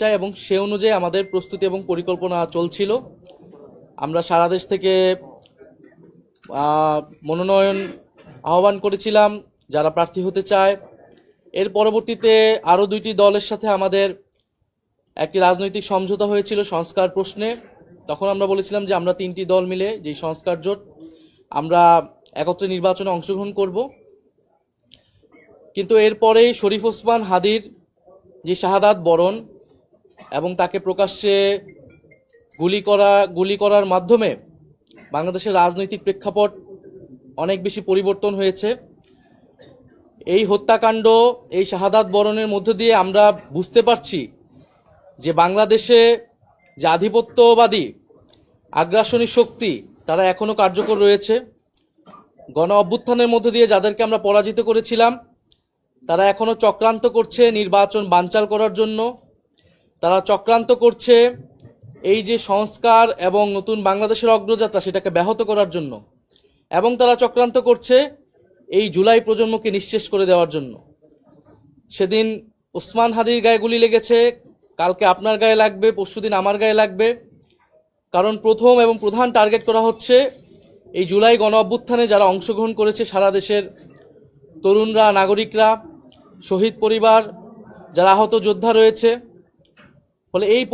চাই এবং সে অনুযায়ী আমাদের প্রস্তুতি এবং পরিকল্পনা চলছিল। আমরা সারা দেশ থেকে মনোনয়ন আহ্বান করেছিলাম যারা প্রার্থী হতে চায়। এর পরবর্তীতে আরও 2টি দলের সাথে আমাদের একটি রাজনৈতিক সমঝোতা হয়েছিল সংস্কার প্রশ্নে। তখন আমরা বলেছিলাম যে আমরা 3টি দল মিলে যেই সংস্কার জোট আমরা একত্রে নির্বাচনে অংশগ্রহণ করব। কিন্তু এরপরেই শরীফ ওসমান হাদির যে শাহাদাত বরণ এবং তাকে প্রকাশ্যে গুলি করার মাধ্যমে বাংলাদেশের রাজনৈতিক প্রেক্ষাপট অনেক বেশি পরিবর্তন হয়েছে। এই হত্যাকাণ্ড, এই শাহাদাত বরণের মধ্য দিয়ে আমরা বুঝতে পারছি যে বাংলাদেশে যে আধিপত্যবাদী আগ্রাসনী শক্তি তারা এখনো কার্যকর রয়েছে। গণ অভ্যুত্থানের মধ্য দিয়ে যাদেরকে আমরা পরাজিত করেছিলাম তারা এখনো চক্রান্ত করছে নির্বাচন বানচাল করার জন্য। তারা চক্রান্ত করছে এই যে সংস্কার এবং নতুন বাংলাদেশের অগ্রযাত্রা সেটাকে ব্যাহত করার জন্য, এবং তারা চক্রান্ত করছে এই জুলাই প্রজন্মকে নিঃশেষ করে দেওয়ার জন্য। সেদিন ওসমান হাদির গায়ে গুলি লেগেছে, কালকে আপনার গায়ে লাগবে, পরশুদিন আমার গায়ে লাগবে। কারণ প্রথম এবং প্রধান টার্গেট করা হচ্ছে এই জুলাই গণ অভ্যুত্থানে যারা অংশগ্রহণ করেছে সারা দেশের তরুণরা, নাগরিকরা, শহীদ পরিবার, যারা আহত যোদ্ধা রয়েছে। ফলে এই